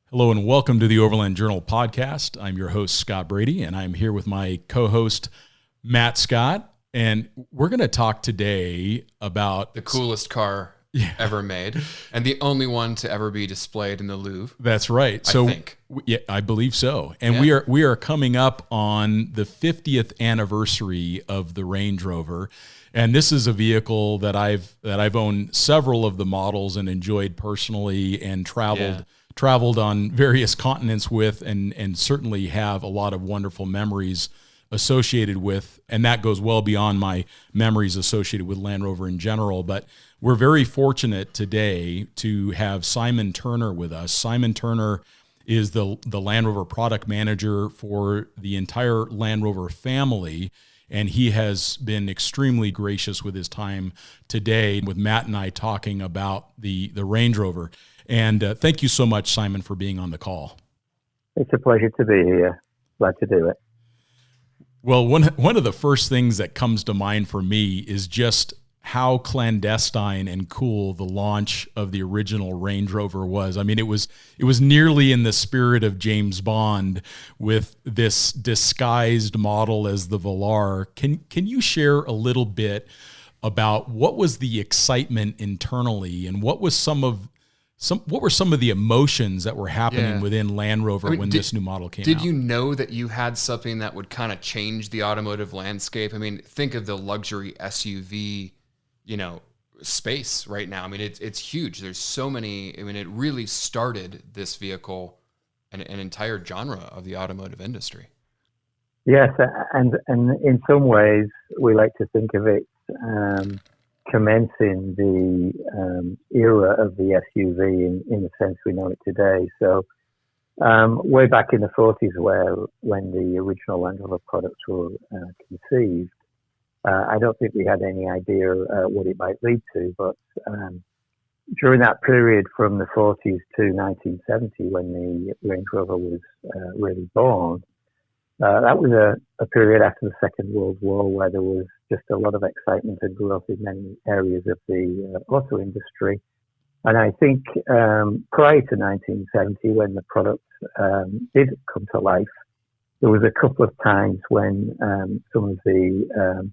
Hello and welcome to the Overland Journal podcast. I'm your host, Scott Brady, and I'm here with my co-host, Matt Scott. And we're going to talk today about the coolest car ever made and the only one to ever be displayed in the Louvre. That's right. So, I think. Yeah, I believe so. And we are coming up on the 50th anniversary of the Range Rover. And this is a vehicle that I've owned several of the models and enjoyed personally and traveled on various continents with, and certainly have a lot of wonderful memories associated with, and that goes well beyond my memories associated with Land Rover in general. But we're very fortunate today to have Simon Turner with us. Simon Turner is the Land Rover product manager for the entire Land Rover family, and he has been extremely gracious with his time today with Matt and I talking about the Range Rover. And thank you so much, Simon, for being on the call. It's a pleasure to be here. Glad to do it. Well, one of the first things that comes to mind for me is just how clandestine and cool the launch of the original Range Rover was. I mean, it was nearly in the spirit of James Bond with this disguised model as the Velar. Can you share a little bit about what was the excitement internally and what were some of the emotions that were happening within Land Rover when this new model came out? Did you know that you had something that would kind of change the automotive landscape? I mean, think of the luxury SUV, space right now. I mean, it's huge. There's so many. I mean, it really started this vehicle, an entire genre of the automotive industry. Yes, and in some ways, we like to think of it commencing the era of the SUV in the sense we know it today. So way back in the 40s, when the original Land Rover products were conceived, I don't think we had any idea what it might lead to. But during that period from the 40s to 1970, when the Range Rover was really born, that was a period after the Second World War where there was just a lot of excitement and growth in many areas of the auto industry. And I think prior to 1970, when the product did come to life, there was a couple of times when some of the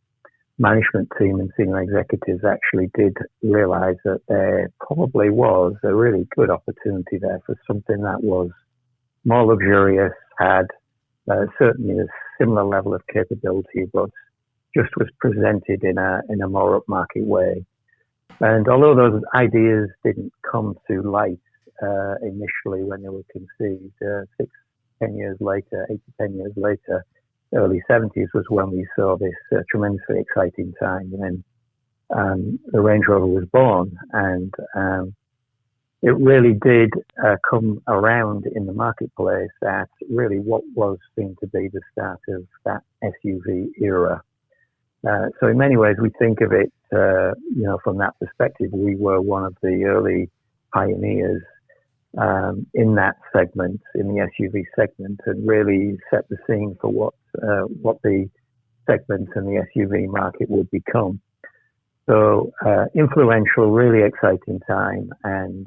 management team and senior executives actually did realize that there probably was a really good opportunity there for something that was more luxurious, had certainly a similar level of capability, but just was presented in a more upmarket way. And although those ideas didn't come to light initially when they were conceived, 10 years later, 8 to 10 years later, early 70s was when we saw this tremendously exciting time when the Range Rover was born. And it really did come around in the marketplace at really what was seen to be the start of that SUV era. So in many ways, we think of it, from that perspective, we were one of the early pioneers in that segment, in the SUV segment, and really set the scene for what the segment and the SUV market would become. So influential, really exciting time, and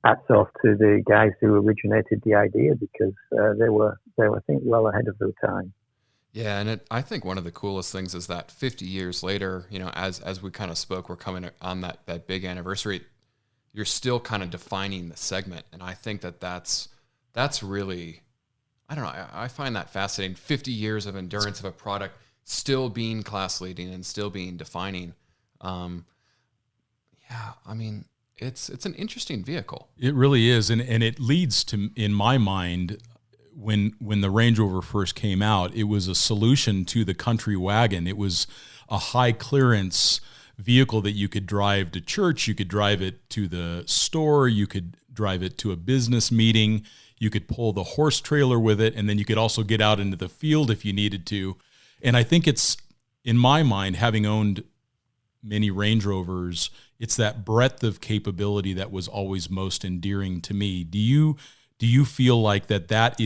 hats off to the guys who originated the idea because they were, I think, well ahead of their time. Yeah, and I think one of the coolest things is that 50 years later, as we kind of spoke, we're coming on that big anniversary. You're still kind of defining the segment, and I think that's really, I don't know, I find that fascinating. 50 years of endurance of a product still being class leading and still being defining. I mean, it's an interesting vehicle. It really is, and it leads to, in my mind, when the Range Rover first came out, it was a solution to the country wagon. It was a high clearance vehicle that you could drive to church, you could drive it to the store, you could drive it to a business meeting, you could pull the horse trailer with it, and then you could also get out into the field if you needed to. And I think it's, in my mind, having owned many Range Rovers, it's that breadth of capability that was always most endearing to me. Do you feel like that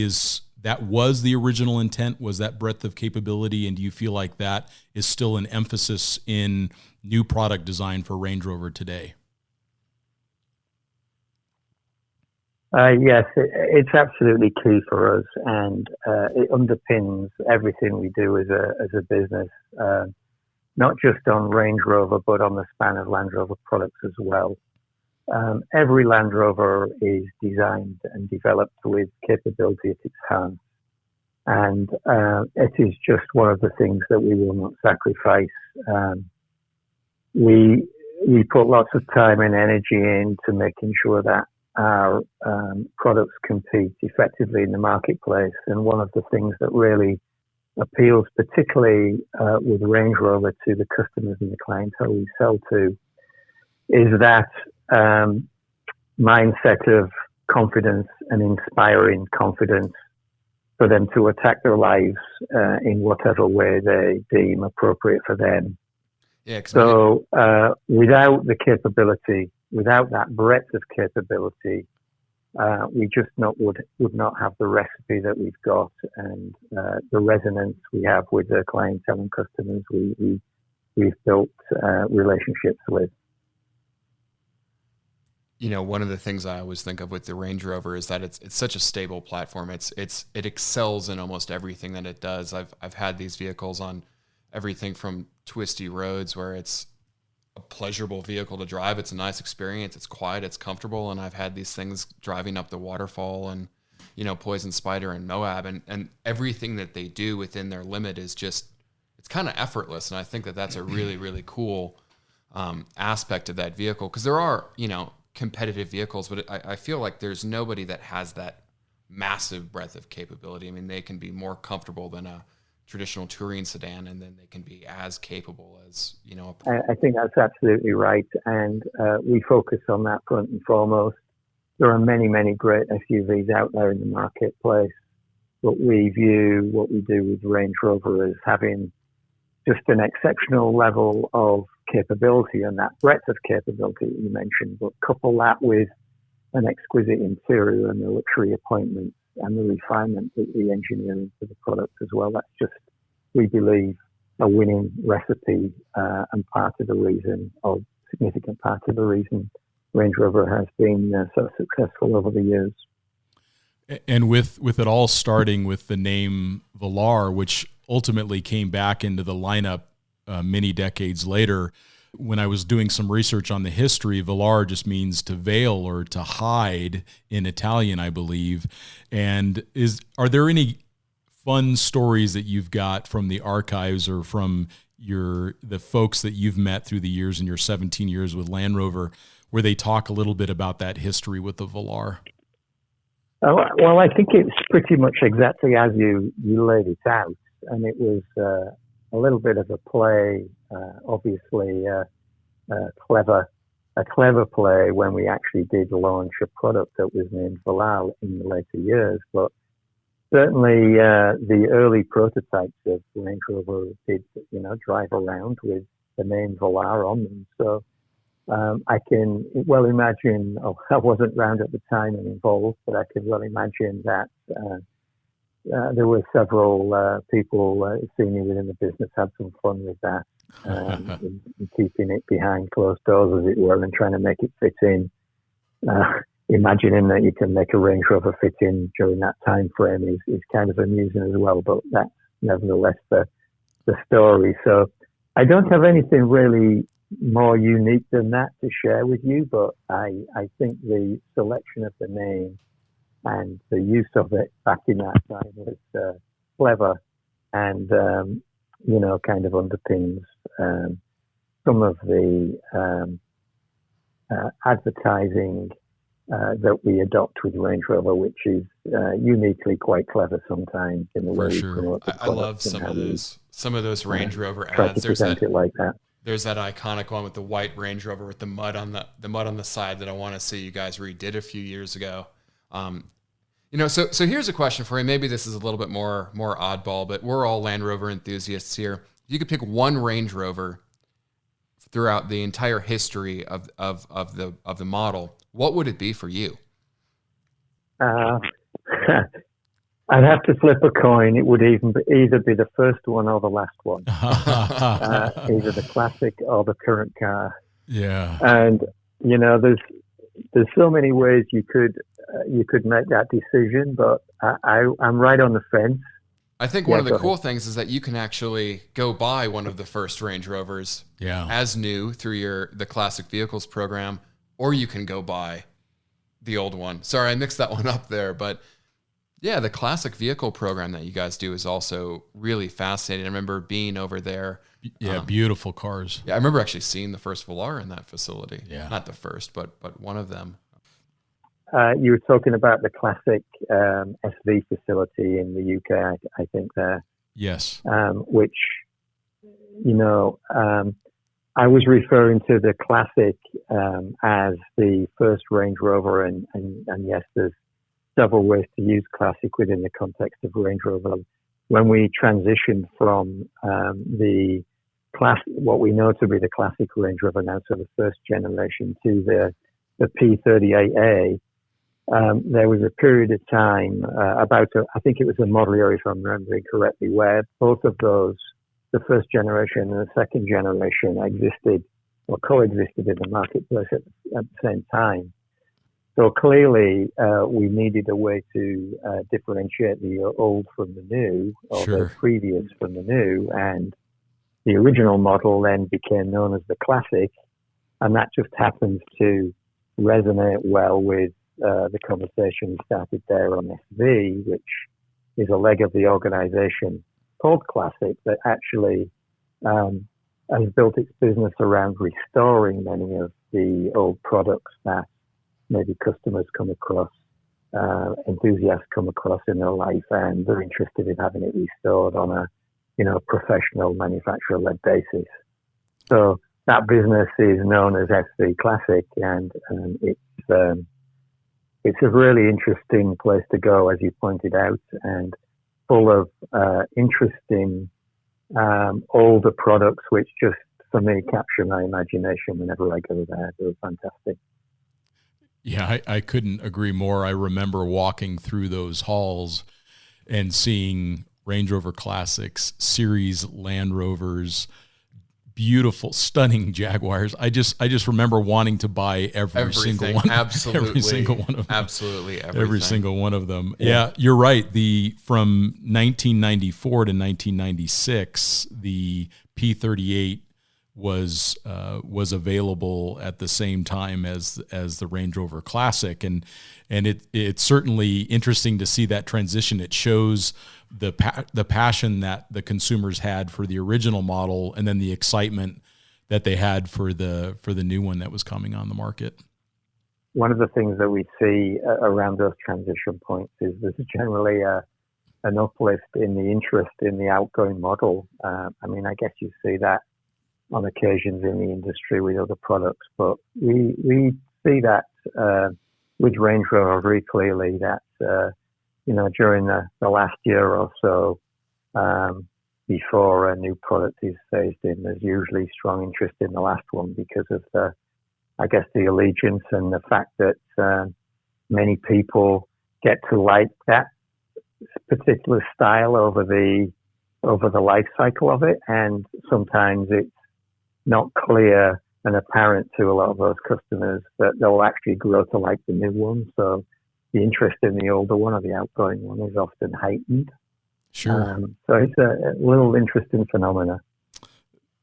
was the original intent, was that breadth of capability, and do you feel like that is still an emphasis in new product design for Range Rover today? Yes, it's absolutely key for us, and it underpins everything we do as a business, not just on Range Rover, but on the span of Land Rover products as well. Every Land Rover is designed and developed with capability at its heart, and it is just one of the things that we will not sacrifice. We put lots of time and energy into making sure that our products compete effectively in the marketplace. And one of the things that really appeals, particularly with Range Rover, to the customers and the clientele we sell to, is that mindset of confidence and inspiring confidence for them to attack their lives in whatever way they deem appropriate for them. Yeah, so without the capability, without that breadth of capability, we just would not have the recipe that we've got and the resonance we have with the clientele and customers we've built relationships with. You know, one of the things I always think of with the Range Rover is that it's such a stable platform. It excels in almost everything that it does. I've had these vehicles on everything from twisty roads where it's a pleasurable vehicle to drive. It's a nice experience. It's quiet. It's comfortable. And I've had these things driving up the waterfall and, you know, Poison Spider and Moab, and everything that they do within their limit is just, it's kind of effortless. And I think that that's a really, really cool aspect of that vehicle, because there are, you know, competitive vehicles, but I feel like there's nobody that has that massive breadth of capability. I mean, they can be more comfortable than a traditional touring sedan, and then they can be as capable as, you know. I think that's absolutely right, and we focus on that front and foremost. There are many, many great SUVs out there in the marketplace, but we view what we do with Range Rover as having just an exceptional level of capability and that breadth of capability that you mentioned, but couple that with an exquisite interior and the luxury appointments and the refinement that we engineer into the product as well. That's just, we believe, a winning recipe and part of the reason, or significant part of the reason, Range Rover has been so successful over the years. And with it all starting with the name Velar, which ultimately came back into the lineup many decades later. When I was doing some research on the history, Velar just means to veil or to hide in Italian, I believe. And are there any fun stories that you've got from the archives or from the folks that you've met through the years in your 17 years with Land Rover, where they talk a little bit about that history with the Velar? Well, I think it's pretty much exactly as you laid it out. And it was a little bit of a play, obviously a clever play when we actually did launch a product that was named Velar in the later years. But certainly the early prototypes of Range Rover did, you know, drive around with the name Velar on them. So I can well imagine, I wasn't around at the time and involved, but I can well imagine that there were several people senior within the business had some fun with that, in keeping it behind closed doors, as it were, and trying to make it fit in. Imagining that you can make a Range Rover fit in during that time frame is kind of amusing as well, but that's nevertheless the story. So I don't have anything really more unique than that to share with you, but I think the selection of the name and the use of it back in that time was clever and, you know, kind of underpins some of the advertising that we adopt with Range Rover, which is uniquely quite clever sometimes in the way we promote the product. I love some of those Range Rover ads. There's that, like that. There's that iconic one with the white Range Rover with the mud on the side that I want to see you guys redid a few years ago. You know, so here's a question for you. Maybe this is a little bit more oddball, but we're all Land Rover enthusiasts here. If you could pick one Range Rover throughout the entire history of the model, what would it be for you? I'd have to flip a coin. It would either be the first one or the last one. Either the classic or the current car. Yeah. And, you know, there's so many ways you could you could make that decision, but I'm right on the fence. I think one of the cool things is that you can actually go buy one of the first Range Rovers as new through the Classic Vehicles program, or you can go buy the old one. Sorry, I mixed that one up there, but yeah, the Classic Vehicle program that you guys do is also really fascinating. I remember being over there. Yeah, beautiful cars. Yeah, I remember actually seeing the first Velar in that facility. Yeah. Not the first, but one of them. You were talking about the Classic SV facility in the UK, I think there. Yes. Which, I was referring to the Classic as the first Range Rover, and yes, there's several ways to use Classic within the context of Range Rover. When we transitioned from what we know to be the Classic Range Rover now, so the first generation, to the P38A, there was a period of time, I think it was a model year, if I'm remembering correctly, where both of those, the first generation and the second generation, existed or coexisted in the marketplace at the same time. So clearly, we needed a way to differentiate the old from the new, or the previous from the new, and the original model then became known as the Classic, and that just happens to resonate well with the conversation started there on SV, which is a leg of the organization called Classic that actually has built its business around restoring many of the old products that maybe customers come across, enthusiasts come across in their life, and they're interested in having it restored on a professional manufacturer-led basis. So that business is known as SV Classic, and it's a really interesting place to go, as you pointed out, and full of interesting older products, which just, for me, capture my imagination whenever I go there. They're fantastic. Yeah, I couldn't agree more. I remember walking through those halls and seeing Range Rover Classics, Series Land Rovers, beautiful, stunning Jaguars. I just remember wanting to buy every single one. Absolutely. Every single one of them. Absolutely everything. Every single one of them. Yeah, you're right. From 1994 to 1996, the P38 was available at the same time as the Range Rover Classic, and it's certainly interesting to see that transition. It shows the passion that the consumers had for the original model, and then the excitement that they had for the new one that was coming on the market. One of the things that we see around those transition points is there's generally an uplift in the interest in the outgoing model. I guess you see that on occasions in the industry with other products, but we see that with Range Rover very clearly that during the last year or so before a new product is phased in, there's usually strong interest in the last one because of the allegiance and the fact that many people get to like that particular style over the life cycle of it, and sometimes it's not clear and apparent to a lot of those customers that they'll actually grow to like the new one. So the interest in the older one or the outgoing one is often heightened. Sure. So it's a little interesting phenomena.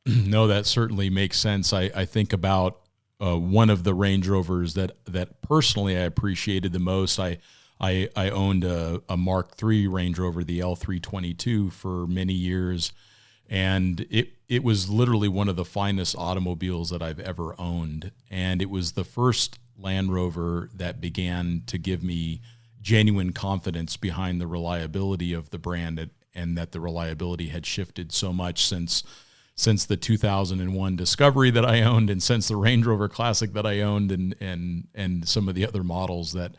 No, that certainly makes sense. I think about one of the Range Rovers that personally I appreciated the most. I owned a Mark III Range Rover, the L322, for many years. And it was literally one of the finest automobiles that I've ever owned. And it was the first Land Rover that began to give me genuine confidence behind the reliability of the brand, and that the reliability had shifted so much since the 2001 Discovery that I owned, and since the Range Rover Classic that I owned, and some of the other models that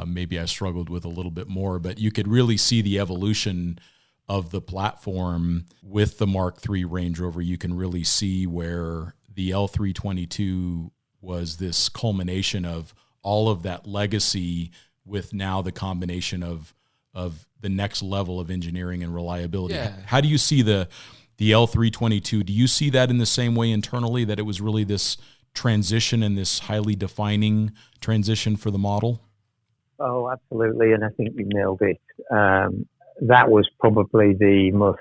maybe I struggled with a little bit more. But you could really see the evolution of the platform with the Mark III Range Rover. You can really see where the L322 was this culmination of all of that legacy, with now the combination of the next level of engineering and reliability. Yeah. How do you see the L322? Do you see that in the same way internally, that it was really this transition and this highly defining transition for the model? Oh, absolutely, and I think you nailed it. That was probably the most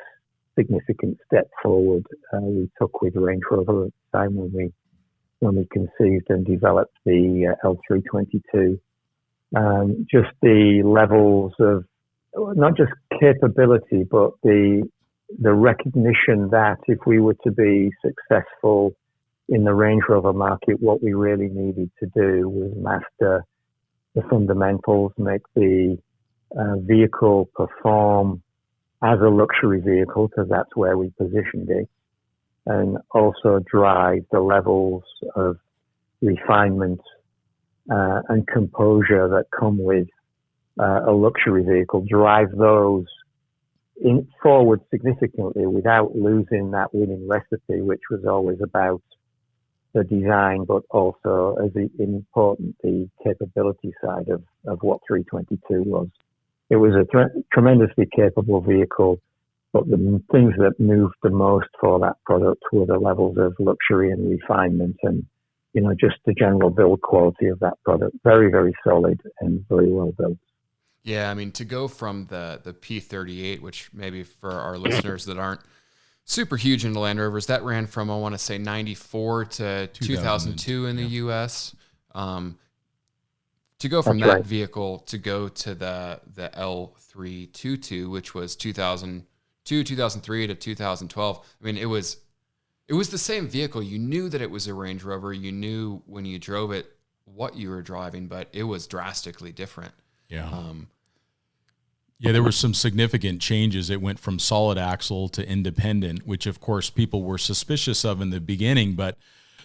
significant step forward we took with Range Rover at the time when we conceived and developed the L322. Just the levels of not just capability, but the recognition that if we were to be successful in the Range Rover market, what we really needed to do was master the fundamentals, make the vehicle perform as a luxury vehicle, because that's where we positioned it, and also drive the levels of refinement and composure that come with a luxury vehicle, drive those forward significantly without losing that winning recipe, which was always about the design, but also as important the capability side of what 322 was. It was a tremendously capable vehicle, but the things that moved the most for that product were the levels of luxury and refinement and, just the general build quality of that product. Very, very solid and very well built. Yeah, I mean, to go from the P38, which maybe for our listeners that aren't super huge into Land Rovers, that ran from, I want to say, 94 to 2002 in the U.S. To go from that vehicle to go to the L322, which was 2002, 2003 to 2012. I mean, it was the same vehicle. You knew that it was a Range Rover. You knew when you drove it what you were driving, but it was drastically different. Yeah. Yeah, there were some significant changes. It went from solid axle to independent, which of course people were suspicious of in the beginning, but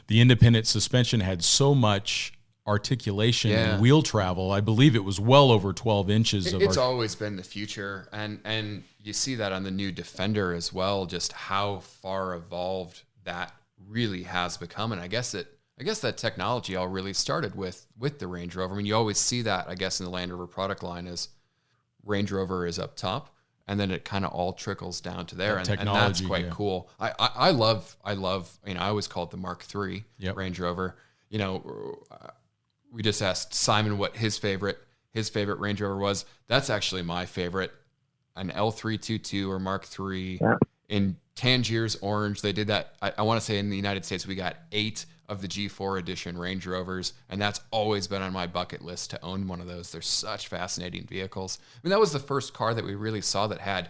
the independent suspension had so much articulation and wheel travel. I believe it was well over 12 inches. It's always been the future. And you see that on the new Defender as well, just how far evolved that really has become. And I guess that technology all really started with the Range Rover. I mean, you always see that, I guess, in the Land Rover product line is Range Rover is up top, and then it kind of all trickles down to there, and that's quite cool. I love. I always call it the Mark III Range Rover. We just asked Simon what his favorite Range Rover was. That's actually my favorite, an L322 or Mark III in Tangiers orange. They did that. I want to say in the United States we got 8 of the G4 edition Range Rovers, and that's always been on my bucket list to own one of those. They're such fascinating vehicles. I mean, that was the first car that we really saw that had,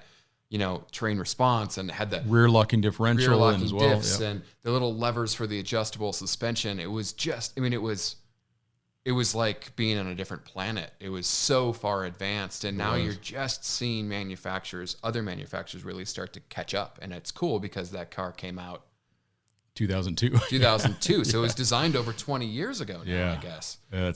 terrain response and had the rear locking differential locking as well, diffs and the little levers for the adjustable suspension. It was just, it was like being on a different planet. It was so far advanced, and now you're just seeing other manufacturers really start to catch up, and it's cool because that car came out 2002. So it was designed over 20 years ago now, I guess. Yeah,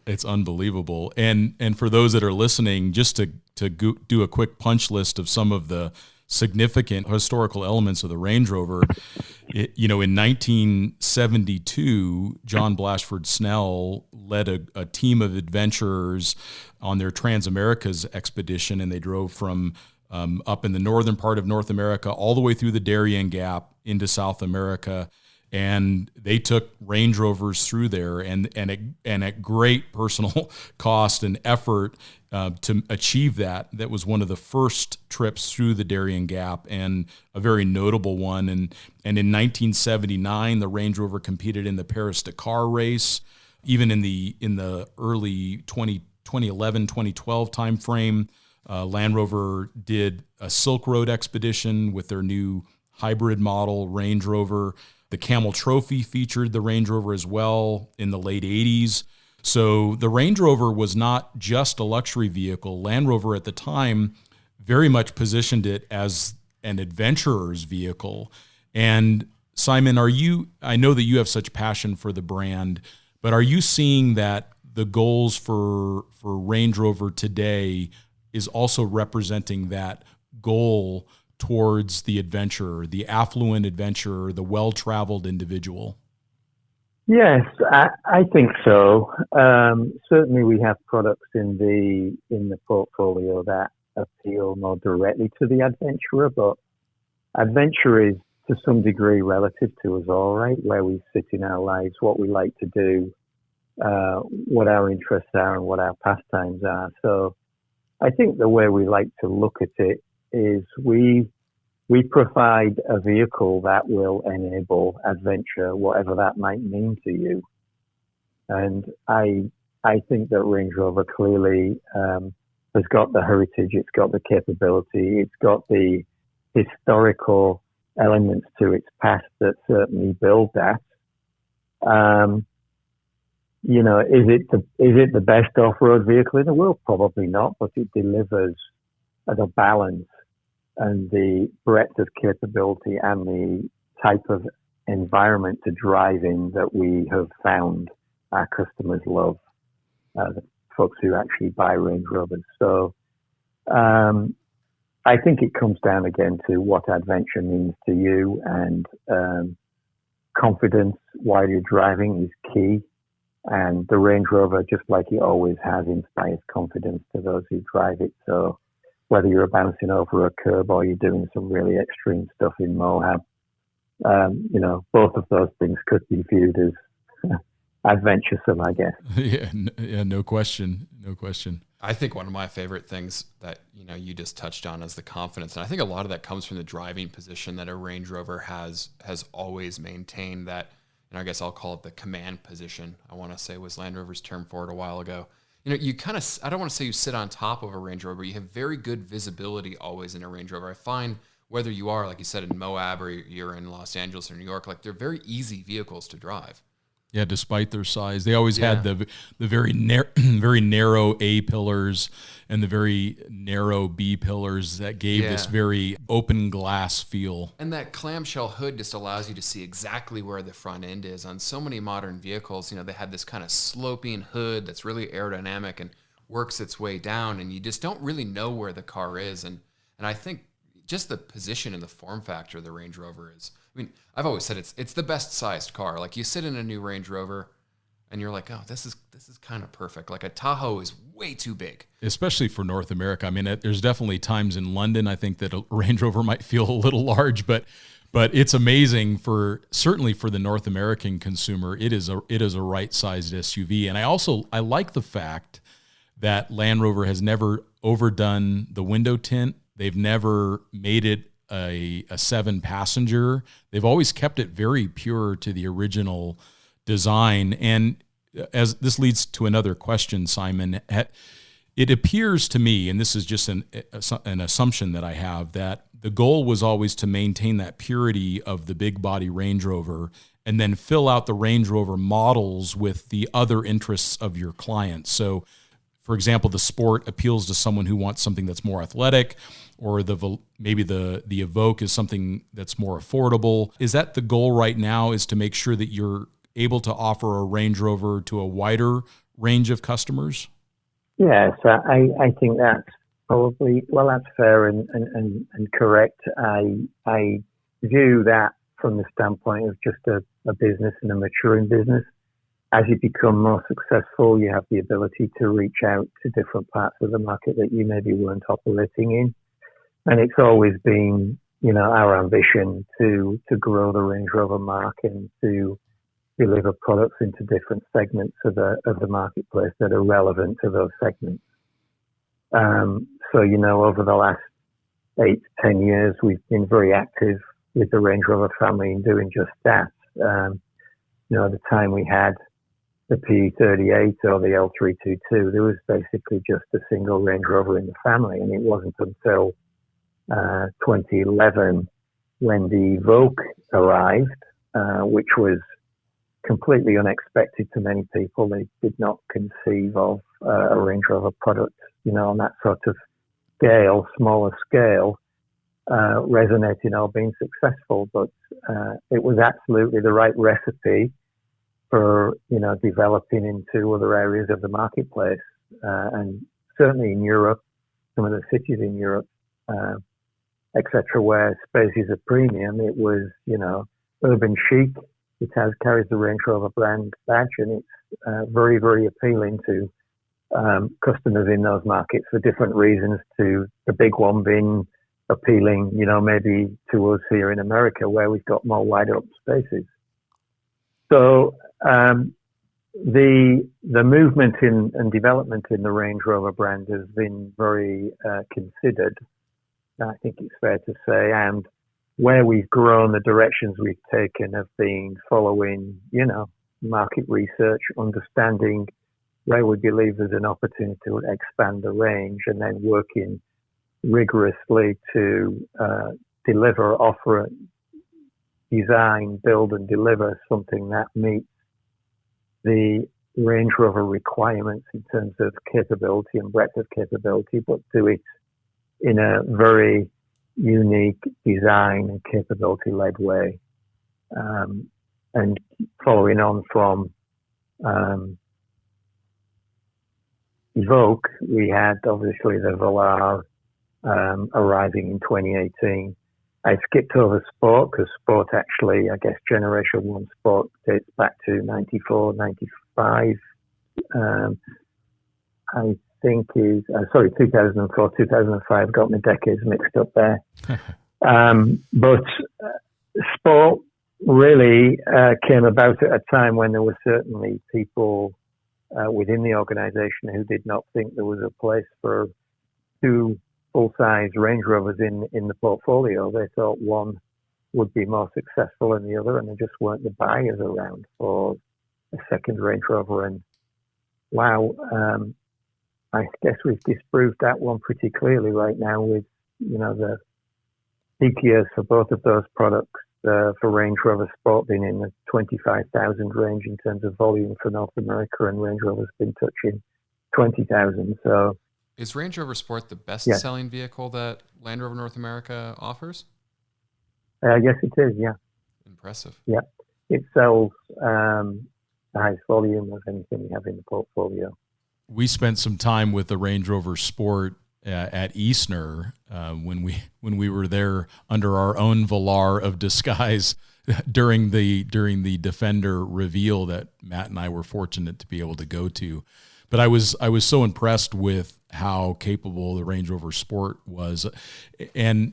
it's unbelievable. And for those that are listening, just to do a quick punch list of some of the significant historical elements of the Range Rover. In 1972, John Blashford Snell led a team of adventurers on their Transamerica's expedition, and they drove from up in the northern part of North America all the way through the Darien Gap into South America, and they took Range Rovers through there, and at great personal cost and effort to achieve that. That was one of the first trips through the Darien Gap, and a very notable one. And in 1979, the Range Rover competed in the Paris-Dakar race. Even in the early 2011, 2012 timeframe, Land Rover did a Silk Road expedition with their new hybrid model Range Rover. The Camel Trophy featured the Range Rover as well in the late 80s. So the Range Rover was not just a luxury vehicle. Land Rover at the time very much positioned it as an adventurer's vehicle. And Simon, I know that you have such passion for the brand, but are you seeing that the goals for Range Rover today is also representing that goal towards the adventurer, the affluent adventurer, the well-traveled individual? Yes, I think so. Certainly, we have products in the portfolio that appeal more directly to the adventurer, but adventure is to some degree relative to us all, right? Where we sit in our lives, what we like to do, what our interests are and what our pastimes are. So I think the way we like to look at it is we provide a vehicle that will enable adventure, whatever that might mean to you. And I think that Range Rover clearly has got the heritage, it's got the capability, it's got the historical elements to its past that certainly build that. Is it the best off-road vehicle in the world? Probably not, but it delivers the balance and the breadth of capability and the type of environment to drive in that we have found our customers love, the folks who actually buy Range Rovers. So I think it comes down again to what adventure means to you, and confidence while you're driving is key. And the Range Rover, just like it always has, inspires confidence to those who drive it. So whether you're bouncing over a curb or you're doing some really extreme stuff in Moab, both of those things could be viewed as adventuresome, I guess. Yeah, no question. I think one of my favorite things that you just touched on is the confidence, and I think a lot of that comes from the driving position that a Range Rover has always maintained. That, and I guess I'll call it the command position, I want to say was Land Rover's term for it a while ago. You kind of, I don't want to say you sit on top of a Range Rover, but you have very good visibility always in a Range Rover. I find whether you are, like you said, in Moab or you're in Los Angeles or New York, like they're very easy vehicles to drive. Yeah, despite their size, they always had the very narrow A pillars and the very narrow B pillars that gave this very open glass feel. And that clamshell hood just allows you to see exactly where the front end is. On so many modern vehicles, they had this kind of sloping hood that's really aerodynamic and works its way down, and you just don't really know where the car is. And I think just the position and the form factor of the Range Rover is, I've always said it's the best sized car. Like you sit in a new Range Rover and you're like, oh, this is kind of perfect. Like a Tahoe is way too big. Especially for North America. There's definitely times in London, I think that a Range Rover might feel a little large, but it's amazing certainly for the North American consumer. It is a right sized SUV. And I like the fact that Land Rover has never overdone the window tint. They've never made it a 7-passenger. They've always kept it very pure to the original design. And as this leads to another question, Simon, it appears to me, and this is just an assumption that I have, that the goal was always to maintain that purity of the big body Range Rover and then fill out the Range Rover models with the other interests of your clients. So, for example, the Sport appeals to someone who wants something that's more athletic, or maybe the Evoque is something that's more affordable. Is that the goal right now, is to make sure that you're able to offer a Range Rover to a wider range of customers? Yes, I think that's probably, that's fair and correct. I view that from the standpoint of just a business and a maturing business. As you become more successful, you have the ability to reach out to different parts of the market that you maybe weren't operating in. And it's always been, our ambition to grow the Range Rover market and to deliver products into different segments of the marketplace that are relevant to those segments. Over the last 8 to 10 years, we've been very active with the Range Rover family in doing just that. At the time we had the P38 or the L322, there was basically just a single Range Rover in the family, and it wasn't until 2011 when the Evoque arrived, which was completely unexpected to many people. They did not conceive of a Range Rover product, on that sort of scale, smaller scale, resonating or being successful. But it was absolutely the right recipe for, developing into other areas of the marketplace. And certainly in Europe, some of the cities in Europe, etc., where space is a premium, it was, urban chic. It carries the Range Rover brand badge, and it's very, very appealing to customers in those markets for different reasons, to the big one being appealing, maybe to us here in America where we've got more wide open spaces. So the movement in and development in the Range Rover brand has been very considered, I think it's fair to say, and where we've grown, the directions we've taken have been following, market research, understanding where we believe there's an opportunity to expand the range, and then working rigorously to offer, design, build, and deliver something that meets the Range Rover requirements in terms of capability and breadth of capability, but do it in a very unique design and capability-led way. And following on from Evoque, we had obviously the Velar arriving in 2018. I skipped over Sport because Sport actually, I guess, Generation 1 Sport dates back to 94, 95. I think 2004, 2005, got my decades mixed up there. But Sport really came about at a time when there were certainly people within the organization who did not think there was a place for two full-size Range Rovers in the portfolio. They thought one would be more successful than the other, and there just weren't the buyers around for a second Range Rover. And wow, I guess we've disproved that one pretty clearly right now with, the peak years for both of those products for Range Rover Sport being in the 25,000 range in terms of volume for North America, and Range Rover's been touching 20,000. So, is Range Rover Sport the best-selling vehicle that Land Rover North America offers? Yes, it is, yeah. Impressive. Yeah. It sells the highest volume of anything we have in the portfolio. We spent some time with the Range Rover Sport at Eastner when we were there under our own Velar of disguise during the Defender reveal that Matt and I were fortunate to be able to go to. But I was so impressed with how capable the Range Rover Sport was. And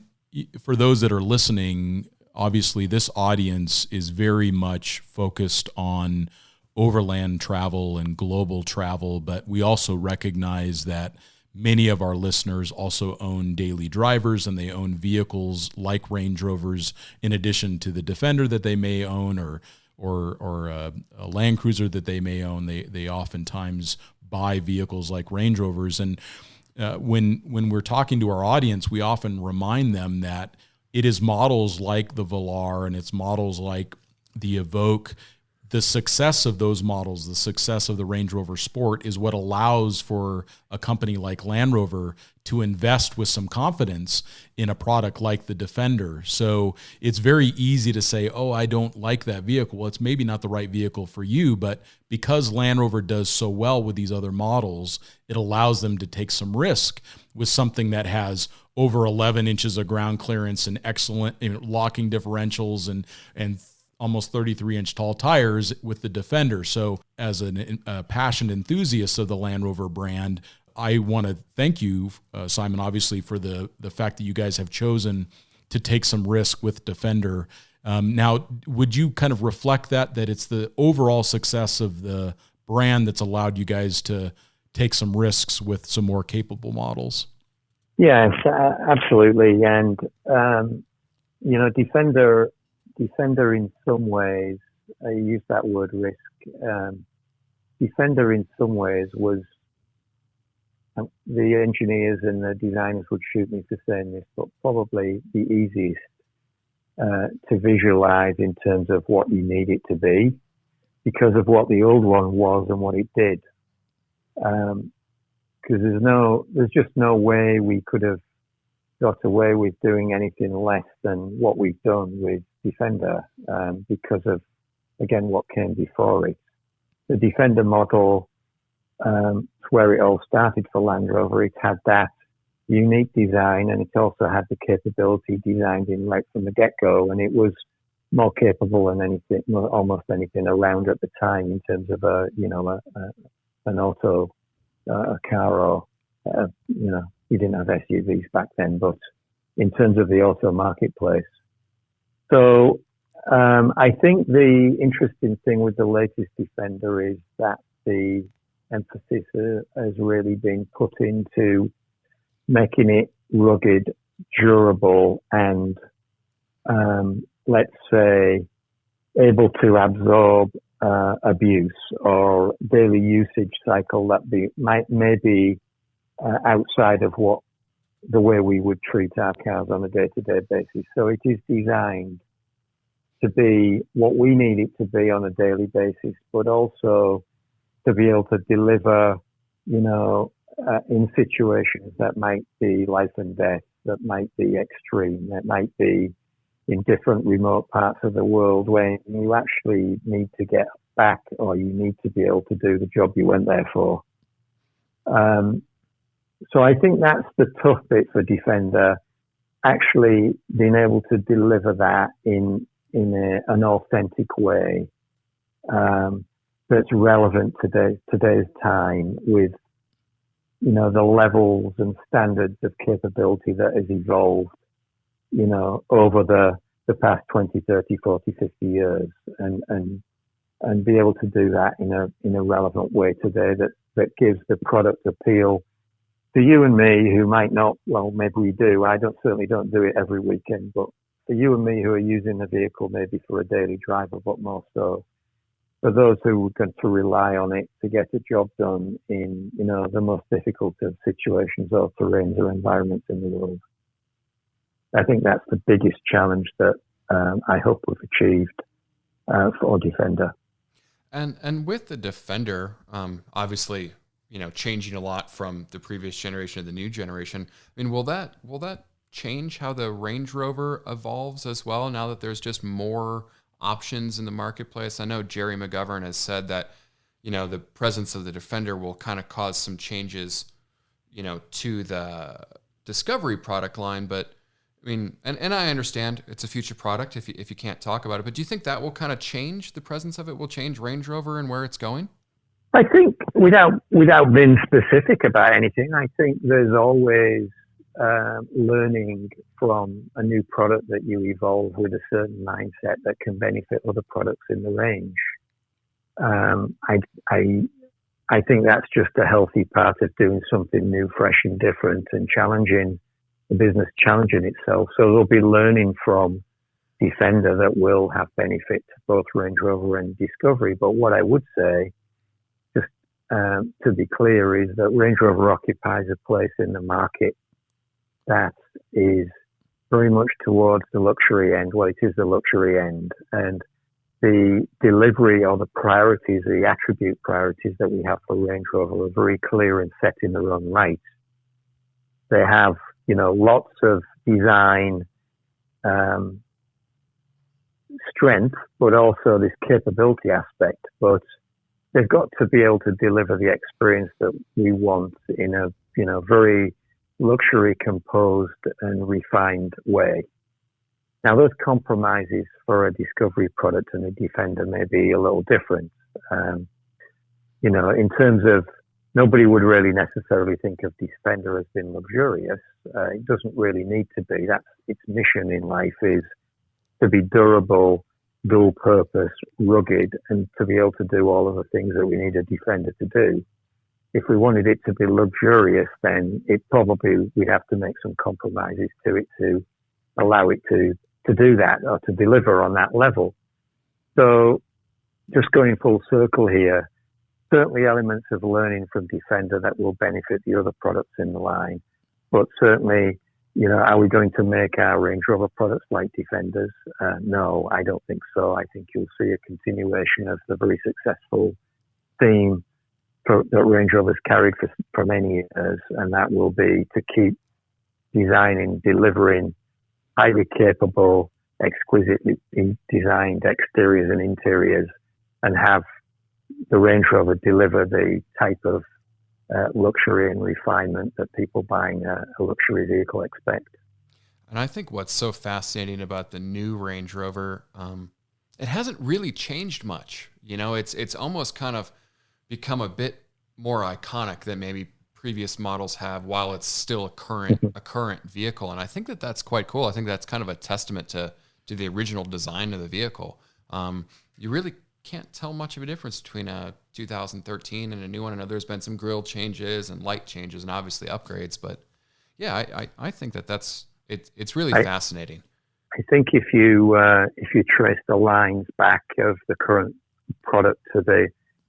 for those that are listening, obviously this audience is very much focused on overland travel and global travel, but we also recognize that many of our listeners also own daily drivers, and they own vehicles like Range Rovers in addition to the Defender that they may own or a Land Cruiser that they may own. They oftentimes buy vehicles like Range Rovers. And when we're talking to our audience, we often remind them that it is models like the Velar and it's models like the Evoque. The success of those models, the success of the Range Rover Sport, is what allows for a company like Land Rover to invest with some confidence in a product like the Defender. So it's very easy to say, oh, I don't like that vehicle. Well, it's maybe not the right vehicle for you, but because Land Rover does so well with these other models, it allows them to take some risk with something that has over 11 inches of ground clearance and excellent locking differentials and almost 33-inch tall tires with the Defender. So as a passionate enthusiast of the Land Rover brand, I want to thank you, Simon, obviously, for the fact that you guys have chosen to take some risk with Defender. Now, would you kind of reflect that it's the overall success of the brand that's allowed you guys to take some risks with some more capable models? Yes, absolutely. And, Defender in some ways, I use that word risk. Defender in some ways was, the engineers and the designers would shoot me for saying this, but probably the easiest to visualize in terms of what you need it to be because of what the old one was and what it did. Because there's just no way we could have got away with doing anything less than what we've done with Defender because of, again, what came before it. The Defender model, where it all started for Land Rover, it had that unique design and it also had the capability designed in right from the get-go, and it was more capable than anything, almost anything around at the time in terms of an auto, a car, or we didn't have SUVs back then, but in terms of the auto marketplace. So I think the interesting thing with the latest Defender is that the emphasis has really been put into making it rugged, durable, and let's say able to absorb abuse or daily usage cycle that may be outside of what the way we would treat our cars on a day-to-day basis. So it is designed to be what we need it to be on a daily basis, but also to be able to deliver, in situations that might be life and death, that might be extreme, that might be in different remote parts of the world when you actually need to get back or you need to be able to do the job you went there for. So I think that's the tough bit for Defender, actually being able to deliver that in an authentic way that's relevant to today's time with, the levels and standards of capability that has evolved, over the past 20, 30, 40, 50 years and be able to do that in a relevant way today that gives the product appeal to you and me who might not, well, maybe we do. I certainly don't do it every weekend, but for you and me who are using the vehicle maybe for a daily driver, but more so for those who are going to rely on it to get a job done in, the most difficult of situations or terrains or environments in the world. I think that's the biggest challenge that I hope we've achieved for Defender. And with the Defender, obviously, changing a lot from the previous generation to the new generation. I mean, will that change how the Range Rover evolves as well now that there's just more options in the marketplace? I know Jerry McGovern has said that, the presence of the Defender will kind of cause some changes, to the Discovery product line. But I mean, and I understand it's a future product if you can't talk about it, but do you think that will kind of change, the presence of it will change Range Rover and where it's going? I think without being specific about anything, I think there's always learning from a new product that you evolve with a certain mindset that can benefit other products in the range. I think that's just a healthy part of doing something new, fresh and different and challenging the business, challenging itself. So there'll be learning from Defender that will have benefit to both Range Rover and Discovery. But what I would say, just to be clear, is that Range Rover occupies a place in the market that is very much towards the luxury end. Well, it is the luxury end. And the delivery or the priorities, the attribute priorities that we have for Range Rover are very clear and set in their own right. They have, lots of design strength, but also this capability aspect. But they've got to be able to deliver the experience that we want in a, very luxury composed and refined way. Now, those compromises for a Discovery product and a Defender may be a little different. In terms of, nobody would really necessarily think of Defender as being luxurious. It doesn't really need to be. That's its mission in life, is to be durable, dual purpose, rugged, and to be able to do all of the things that we need a Defender to do. If we wanted it to be luxurious, then we'd have to make some compromises to it to allow it to do that or to deliver on that level. So just going full circle here, certainly elements of learning from Defender that will benefit the other products in the line. But certainly, are we going to make our Range Rover products like Defenders? No, I don't think so. I think you'll see a continuation of the very successful theme that Range Rover's carried for many years, and that will be to keep designing, delivering highly capable, exquisitely designed exteriors and interiors, and have the Range Rover deliver the type of luxury and refinement that people buying a luxury vehicle expect. And I think what's so fascinating about the new Range Rover, it hasn't really changed much. It's almost kind of become a bit more iconic than maybe previous models have, while it's still a current vehicle. And I think that's quite cool. I think that's kind of a testament to to the original design of the vehicle, you really can't tell much of a difference between a 2013 and a new one. I know there's been some grille changes and light changes and obviously upgrades, but yeah, I think it's really fascinating. I think if you trace the lines back of the current product to the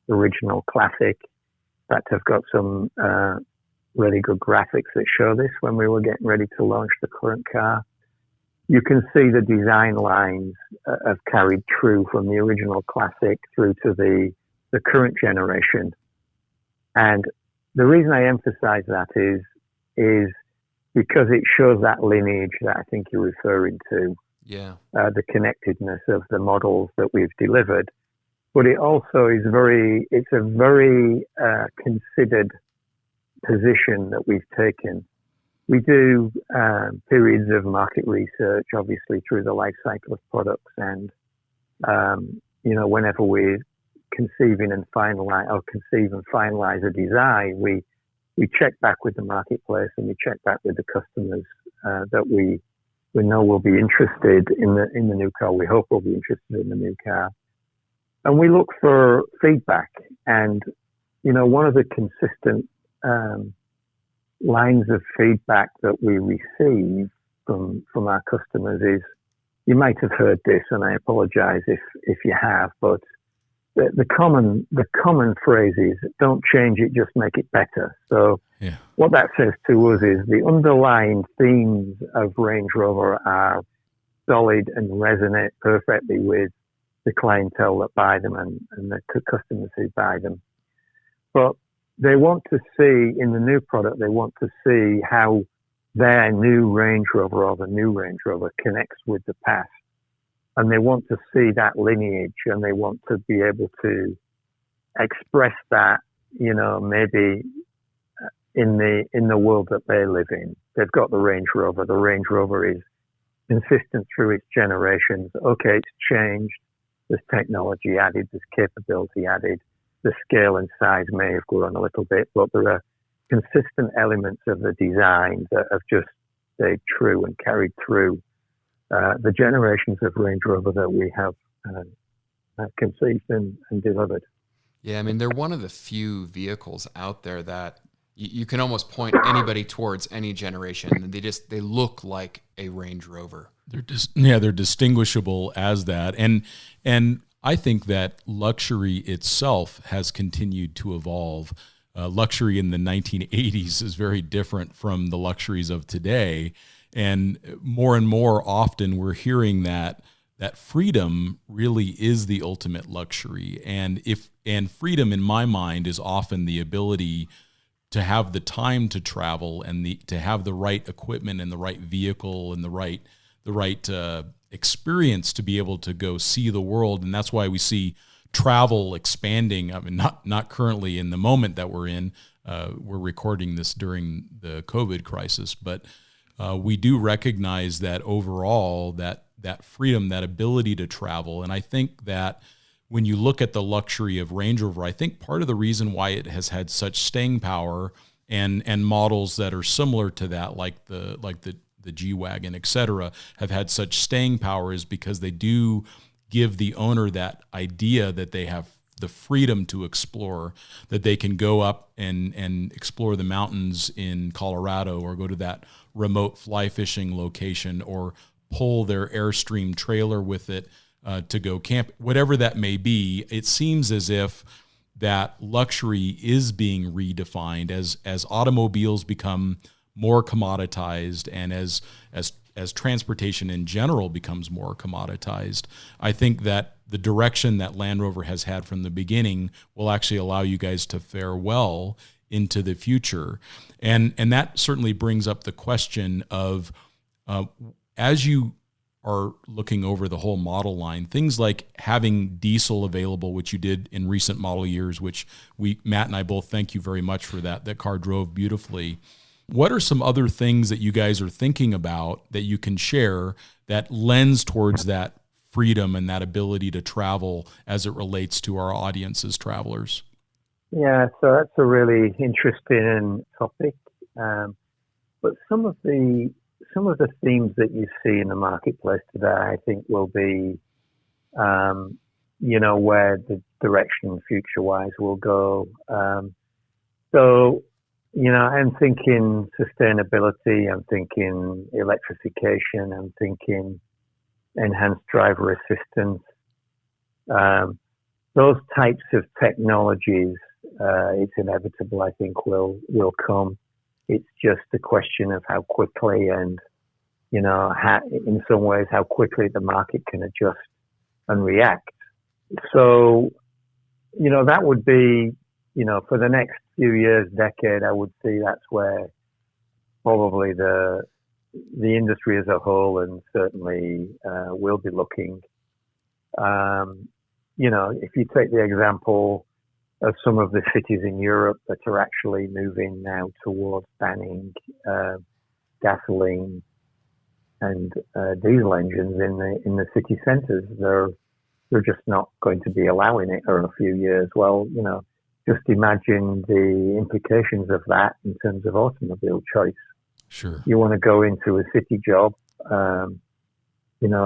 original Classic, in fact, I've got some really good graphics that show this when we were getting ready to launch the current car. You can see the design lines have carried true from the original Classic through to the current generation. And the reason I emphasize that is because it shows that lineage that I think you're referring to. Yeah. The connectedness of the models that we've delivered. But it also is it's a very considered position that we've taken. We do periods of market research, obviously, through the life cycle of products. And, whenever we're conceive and finalize a design, we check back with the marketplace and we check back with the customers that we know will be interested in the new car. We hope will be interested in the new car. And we look for feedback. And, one of the consistent lines of feedback that we receive from our customers is, you might have heard this, and I apologize if you have, but the common phrase is, don't change it, just make it better. So what that says to us is the underlying themes of Range Rover are solid and resonate perfectly with the clientele that buy them and the customers who buy them. But they want to see, in the new product, they want to see how their new Range Rover or the new Range Rover connects with the past. And they want to see that lineage, and they want to be able to express that, maybe in the world that they live in. They've got the Range Rover. The Range Rover is consistent through its generations. Okay, it's changed. There's technology added. There's capability added. The scale and size may have grown a little bit, but there are consistent elements of the design that have just stayed true and carried through the generations of Range Rover that we have conceived and delivered. Yeah, I mean, they're one of the few vehicles out there that you can almost point anybody towards any generation, and they look like a Range Rover. They're distinguishable as that, and I think that luxury itself has continued to evolve. Luxury in the 1980s is very different from the luxuries of today. And more often we're hearing that freedom really is the ultimate luxury. And freedom in my mind is often the ability to have the time to travel and to have the right equipment and the right vehicle and the right experience to be able to go see the world. And that's why we see travel expanding. I mean, not currently in the moment that we're in. We're recording this during the COVID crisis, but we do recognize that overall that freedom, that ability to travel. And I think that when you look at the luxury of Range Rover, I think part of the reason why it has had such staying power and models that are similar to that, like the G-Wagon, et cetera, have had such staying power is because they do give the owner that idea that they have the freedom to explore, that they can go up and explore the mountains in Colorado or go to that remote fly fishing location or pull their Airstream trailer with it to go camp, whatever that may be. It seems as if that luxury is being redefined as automobiles become more commoditized and as transportation in general becomes more commoditized. I think that the direction that Land Rover has had from the beginning will actually allow you guys to fare well into the future. And that certainly brings up the question of, as you are looking over the whole model line, things like having diesel available, which you did in recent model years, which Matt and I both thank you very much for that. That car drove beautifully. What are some other things that you guys are thinking about that you can share that lends towards that freedom and that ability to travel as it relates to our audience as travelers? Yeah, so that's a really interesting topic. But some of the some of the themes that you see in the marketplace today, I think will be, where the direction future-wise will go. So, I'm thinking sustainability, I'm thinking electrification, I'm thinking enhanced driver assistance. Those types of technologies, it's inevitable, I think, will come. It's just a question of how quickly and, in some ways, how quickly the market can adjust and react. So, that would be, for the next few years, decade, I would see that's where probably the industry as a whole and certainly will be looking. If you take the example of some of the cities in Europe that are actually moving now towards banning gasoline and diesel engines in the city centres, they're just not going to be allowing it for a few years. Well, just imagine the implications of that in terms of automobile choice. Sure. You want to go into a city job,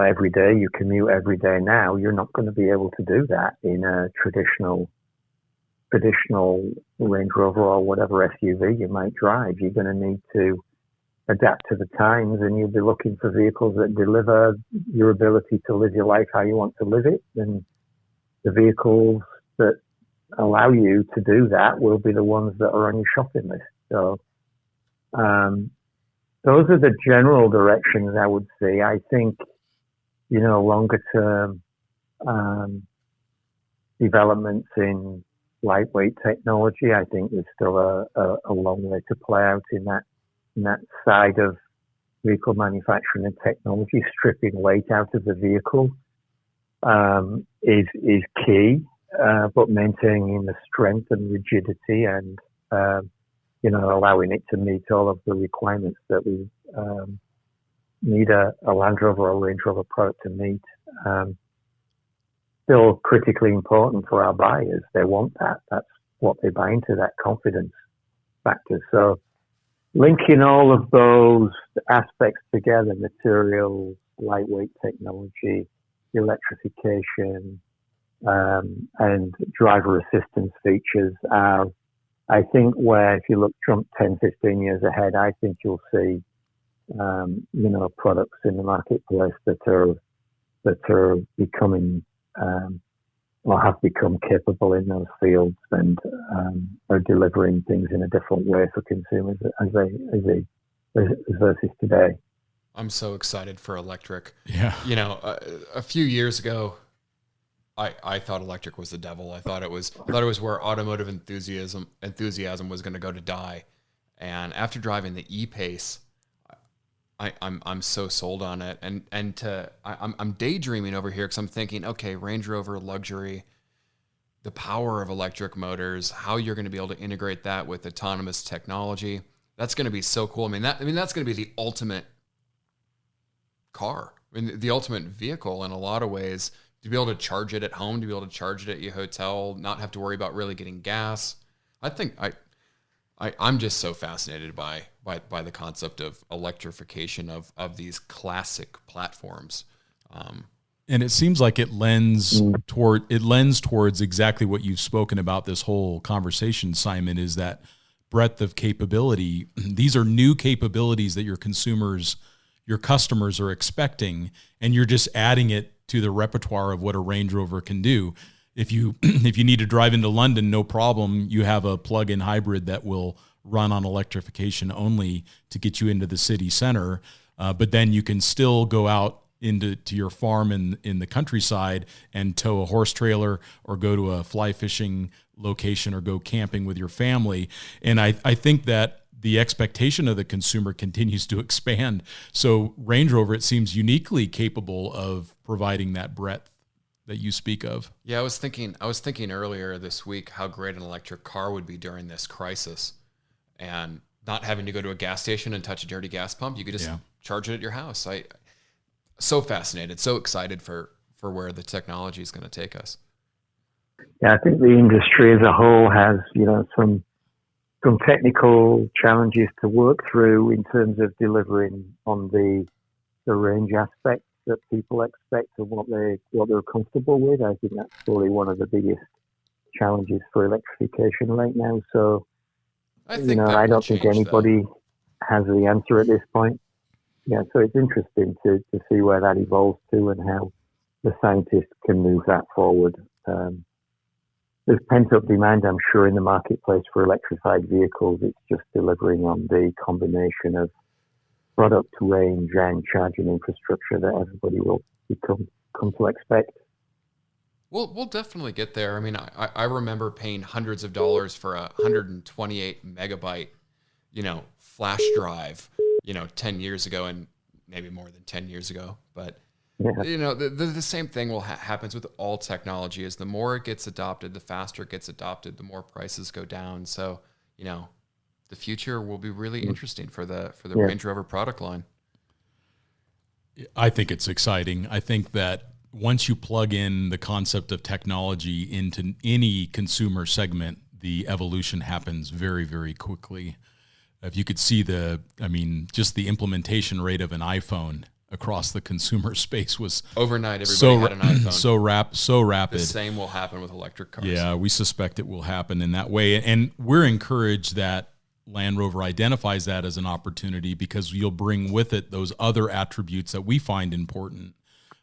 every day, you commute every day now, you're not going to be able to do that in a traditional Range Rover or whatever SUV you might drive. You're going to need to adapt to the times, and you'll be looking for vehicles that deliver your ability to live your life how you want to live it. And the vehicles that allow you to do that will be the ones that are on your shopping list. So those are the general directions I would see. I think, longer term developments in lightweight technology, I think there's still a long way to play out in that side of vehicle manufacturing and technology. Stripping weight out of the vehicle is key, but maintaining the strength and rigidity and allowing it to meet all of the requirements that we need a Land Rover or Range Rover product to meet. Still critically important for our buyers. They want that. That's what they buy into, that confidence factor. So linking all of those aspects together, materials, lightweight technology, electrification, and driver assistance features are, I think, where if you jump 10, 15 years ahead, I think you'll see, products in the marketplace that are becoming, or have become capable in those fields and are delivering things in a different way for consumers versus today. I'm so excited for electric. Yeah. A few years ago, I thought electric was the devil. I thought it was where automotive enthusiasm was going to go to die. And after driving the E-Pace, I'm so sold on it. I'm daydreaming over here because I'm thinking, okay, Range Rover luxury, the power of electric motors, how you're going to be able to integrate that with autonomous technology. That's going to be so cool. That's going to be the ultimate car. The ultimate vehicle in a lot of ways. To be able to charge it at home, to be able to charge it at your hotel, not have to worry about really getting gas. I think I'm just so fascinated by the concept of electrification of these classic platforms. And it seems like it lends towards exactly what you've spoken about this whole conversation, Simon, is that breadth of capability. These are new capabilities that your customers are expecting, and you're just adding it to the repertoire of what a Range Rover can do. If you need to drive into London, no problem. You have a plug-in hybrid that will run on electrification only to get you into the city center. But then you can still go out to your farm in the countryside and tow a horse trailer or go to a fly fishing location or go camping with your family. And I think that the expectation of the consumer continues to expand. So Range Rover, it seems, uniquely capable of providing that breadth that you speak of. Yeah, I was thinking earlier this week how great an electric car would be during this crisis, and not having to go to a gas station and touch a dirty gas pump. You could just charge it at your house. So fascinated, so excited for where the technology is going to take us. Yeah, I think the industry as a whole has, some some technical challenges to work through in terms of delivering on the range aspects that people expect and what they're comfortable with. I think that's probably one of the biggest challenges for electrification right now. So, I think I don't think anybody has the answer at this point. Yeah, so it's interesting to see where that evolves to and how the scientists can move that forward. There's pent-up demand, I'm sure, in the marketplace for electrified vehicles. It's just delivering on the combination of product range and charging infrastructure that everybody will come to expect. We'll definitely get there. I mean, I remember paying hundreds of dollars for a 128 megabyte, flash drive, 10 years ago, and maybe more than 10 years ago. But, the same thing happens with all technology is the more it gets adopted, the faster it gets adopted, the more prices go down. So, the future will be really interesting for the Range Rover product line. I think it's exciting. I think that once you plug in the concept of technology into any consumer segment, the evolution happens very, very quickly. If you could see just the implementation rate of an iPhone across the consumer space was overnight. Everybody had an iPhone. So rapid. The same will happen with electric cars. Yeah, we suspect it will happen in that way. And we're encouraged that Land Rover identifies that as an opportunity because you'll bring with it those other attributes that we find important,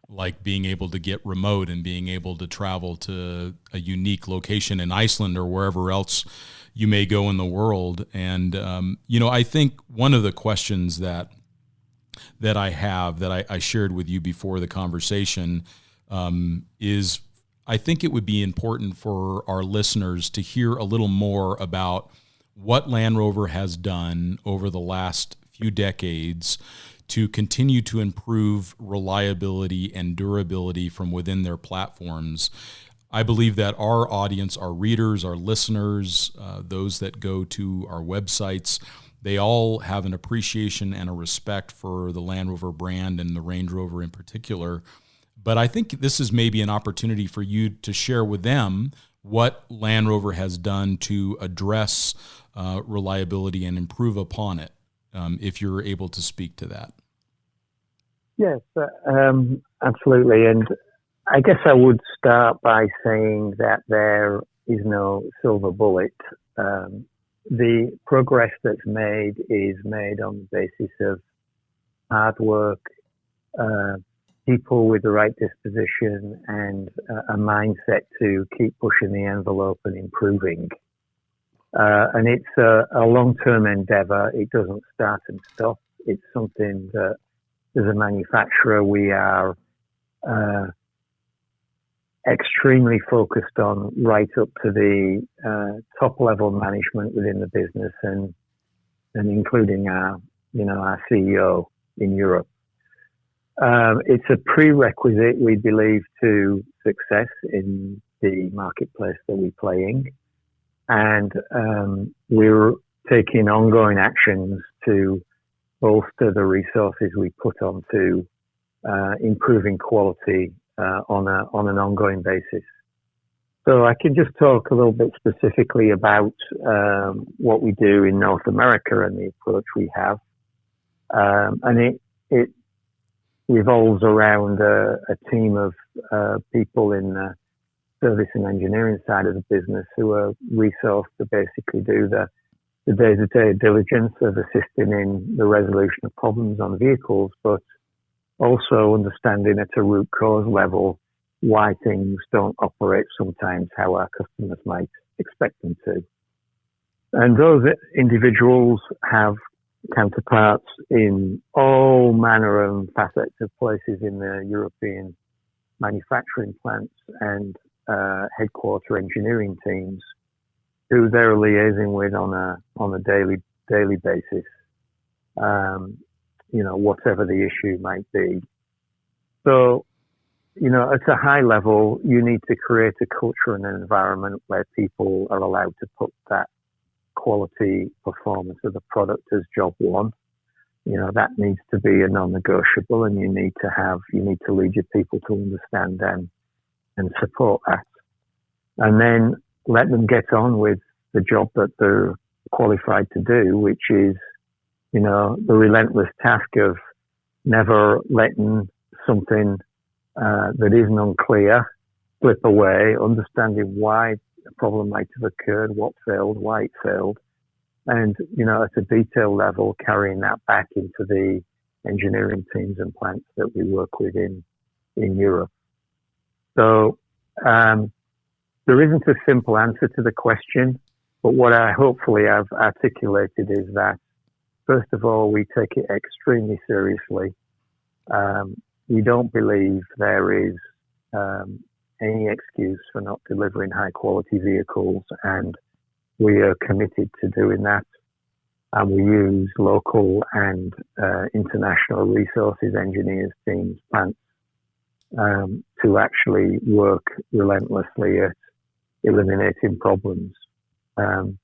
like being able to get remote and being able to travel to a unique location in Iceland or wherever else you may go in the world. And, I think one of the questions that I have that I shared with you before the conversation is I think it would be important for our listeners to hear a little more about what Land Rover has done over the last few decades to continue to improve reliability and durability from within their platforms. I believe that our audience, our readers, our listeners, those that go to our websites, they all have an appreciation and a respect for the Land Rover brand and the Range Rover in particular. But I think this is maybe an opportunity for you to share with them what Land Rover has done to address reliability and improve upon it, if you're able to speak to that. Yes, absolutely. And I guess I would start by saying that there is no silver bullet. The progress that's made is made on the basis of hard work, people with the right disposition, and a mindset to keep pushing the envelope and improving. And it's a long-term endeavor. It doesn't start and stop. It's something that, as a manufacturer, we are extremely focused on right up to the top-level management within the business, and including our CEO in Europe. It's a prerequisite, we believe, to success in the marketplace that we play in. And we're taking ongoing actions to bolster the resources we put onto improving quality on an ongoing basis. So I can just talk a little bit specifically about what we do in North America and the approach we have. And it revolves around a team of people in the service and engineering side of the business who are resourced to basically do the day-to-day diligence of assisting in the resolution of problems on vehicles, but also understanding at a root cause level why things don't operate sometimes how our customers might expect them to. And those individuals have counterparts in all manner of facets of places in the European manufacturing plants and headquarter engineering teams who they're liaising with on a daily basis, whatever the issue might be. So, at a high level, you need to create a culture and an environment where people are allowed to put that quality performance of the product as job one. That needs to be a non-negotiable, and you need to lead your people to understand them and support that. And then let them get on with the job that they're qualified to do, which is, the relentless task of never letting something that isn't unclear slip away, understanding why a problem might have occurred, what failed, why it failed, and, at a detail level, carrying that back into the engineering teams and plants that we work with in Europe. So there isn't a simple answer to the question, but what I hopefully have articulated is that, first of all, we take it extremely seriously. We don't believe there is any excuse for not delivering high-quality vehicles, and we are committed to doing that. And we use local and international resources, engineers, teams, plants, to actually work relentlessly at eliminating problems. And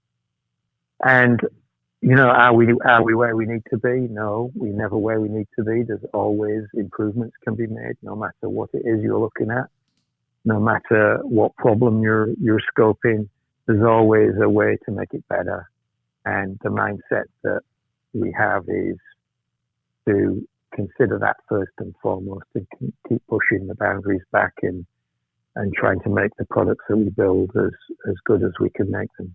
are we where we need to be? No, we're never where we need to be. There's always improvements can be made, no matter what it is you're looking at, no matter what problem you're scoping. There's always a way to make it better. And the mindset that we have is to consider that first and foremost, and keep pushing the boundaries back and trying to make the products that we build as good as we can make them.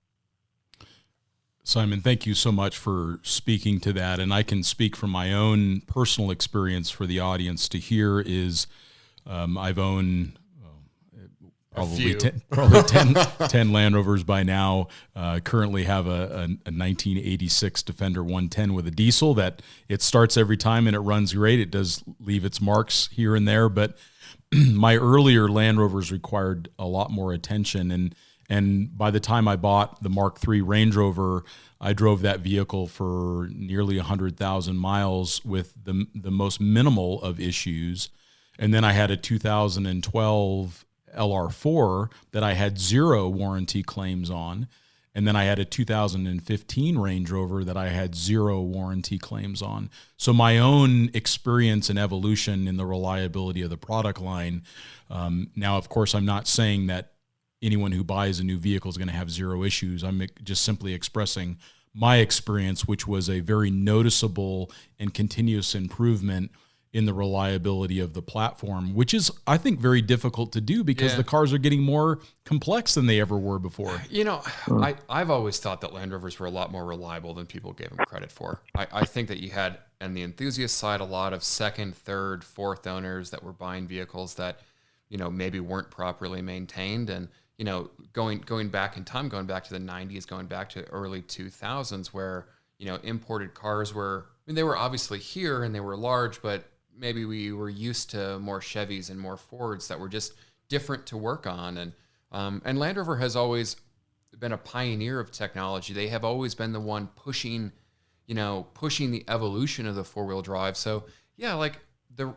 Simon, thank you so much for speaking to that. And I can speak from my own personal experience for the audience to hear is I've owned probably 10 Land Rovers by now. Currently have a 1986 Defender 110 with a diesel that it starts every time and it runs great. It does leave its marks here and there, but my earlier Land Rovers required a lot more attention. And by the time I bought the Mark III Range Rover, I drove that vehicle for nearly 100,000 miles with the most minimal of issues. And then I had a 2012 LR4 that I had 0 warranty claims on. And then I had a 2015 Range Rover that I had 0 warranty claims on. So my own experience and evolution in the reliability of the product line. Now, of course, I'm not saying that anyone who buys a new vehicle is going to have 0 issues. I'm just simply expressing my experience, which was a very noticeable and continuous improvement in the reliability of the platform, which is, I think, very difficult to do because the cars are getting more complex than they ever were before. I've always thought that Land Rovers were a lot more reliable than people gave them credit for. I think that you had, on the enthusiast side, a lot of second, third, fourth owners that were buying vehicles that, maybe weren't properly maintained. And, going back in time, going back to the 90s, going back to early 2000s, where, imported cars they were obviously here and they were large, but maybe we were used to more Chevys and more Fords that were just different to work on. And Land Rover has always been a pioneer of technology. They have always been the one pushing the evolution of the four-wheel drive. So yeah, like the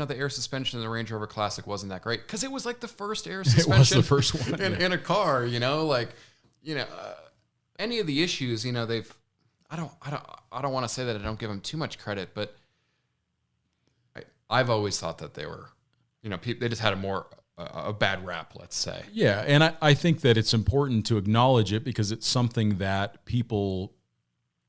air suspension in the Range Rover Classic wasn't that great because it was like the first air suspension it was the first one, in a car, any of the issues, I don't want to say that I don't give them too much credit, but I've always thought that they were, they just had a bad rap, let's say. Yeah, and I think that it's important to acknowledge it because it's something that people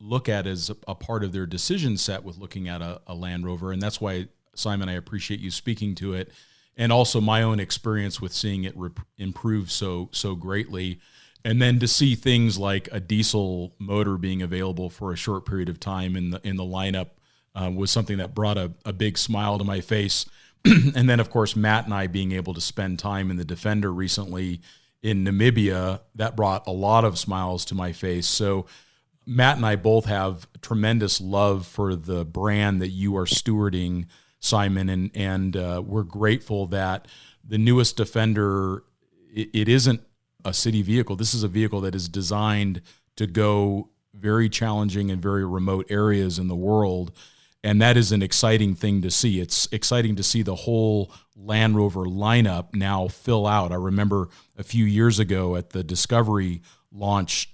look at as a part of their decision set with looking at a Land Rover, and that's why, Simon, I appreciate you speaking to it, and also my own experience with seeing it improve so greatly. And then to see things like a diesel motor being available for a short period of time in the lineup was something that brought a big smile to my face. And then, of course, Matt and I being able to spend time in the Defender recently in Namibia, that brought a lot of smiles to my face. So Matt and I both have tremendous love for the brand that you are stewarding, Simon, and we're grateful that the newest Defender, it isn't a city vehicle. This is a vehicle that is designed to go very challenging and very remote areas in the world. And that is an exciting thing to see. It's exciting to see the whole Land Rover lineup now fill out. I remember a few years ago at the Discovery launch,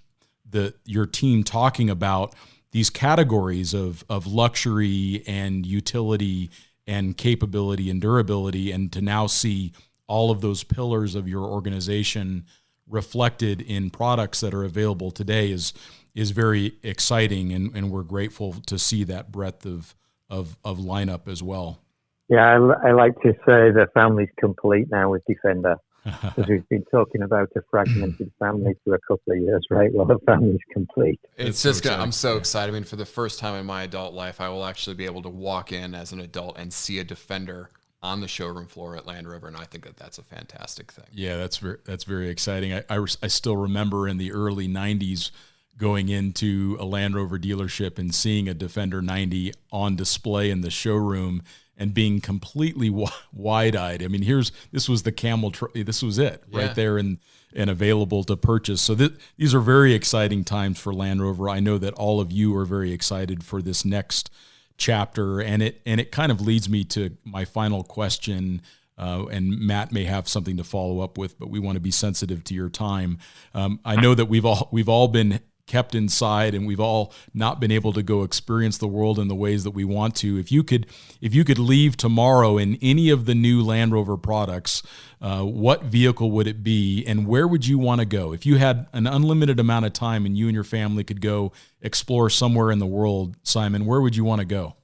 your team talking about these categories of luxury and utility and capability and durability, and to now see all of those pillars of your organization reflected in products that are available today is very exciting, and we're grateful to see that breadth of lineup as well. Yeah, I like to say the family's complete now with Defender, because we've been talking about a fragmented family for a couple of years, right? Well, the family's complete. It's just, I'm so excited. I mean, for the first time in my adult life, I will actually be able to walk in as an adult and see a Defender on the showroom floor at Land Rover, and I think that that's a fantastic thing. Yeah, that's very exciting. I still remember in the early 90s going into a Land Rover dealership and seeing a Defender 90 on display in the showroom and being completely wide-eyed. I mean, this was the Camel, this was it right there and available to purchase. So these are very exciting times for Land Rover. I know that all of you are very excited for this next chapter, and it kind of leads me to my final question. And Matt may have something to follow up with, but we want to be sensitive to your time. I know that we've all been kept inside, and we've all not been able to go experience the world in the ways that we want to. If you could leave tomorrow in any of the new Land Rover products, what vehicle would it be, and where would you want to go? If you had an unlimited amount of time and you and your family could go explore somewhere in the world, Simon, where would you want to go?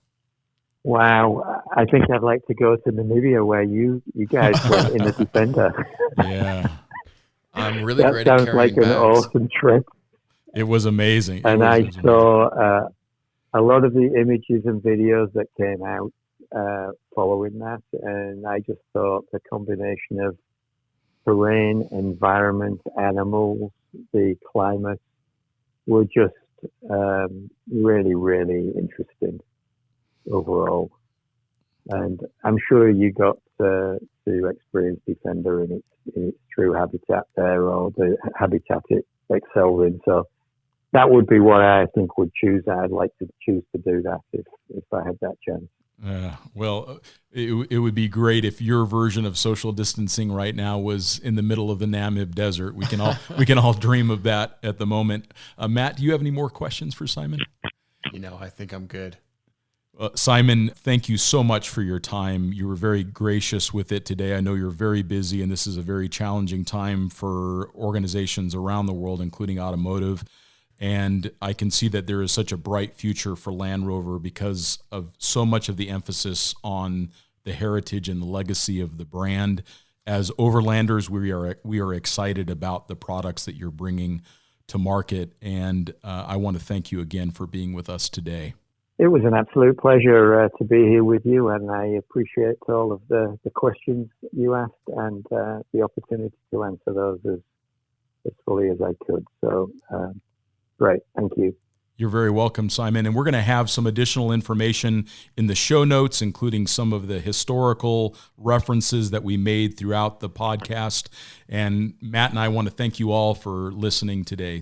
Wow, I think I'd like to go to Namibia, where you guys went in the Defender. Yeah, I'm really that great at sounds carrying like an bags. awesome trip. it was amazing. And I saw a lot of the images and videos that came out following that, and I just thought the combination of terrain, environment, animals, the climate were just really, really interesting overall. And I'm sure you got to experience Defender in its true habitat there, or the habitat it excels in. So that would be what I think would choose. I'd like to choose to do that if I had that chance. Well, it would be great if your version of social distancing right now was in the middle of the Namib Desert. We can all dream of that at the moment. Matt, do you have any more questions for Simon? I think I'm good. Simon, thank you so much for your time. You were very gracious with it today. I know you're very busy, and this is a very challenging time for organizations around the world, including automotive. And I can see that there is such a bright future for Land Rover because of so much of the emphasis on the heritage and the legacy of the brand. As Overlanders, we are excited about the products that you're bringing to market, and I want to thank you again for being with us today. It was an absolute pleasure to be here with you, and I appreciate all of the questions you asked and the opportunity to answer those as fully as I could. So, great. Thank you. You're very welcome, Simon. And we're going to have some additional information in the show notes, including some of the historical references that we made throughout the podcast. And Matt and I want to thank you all for listening today.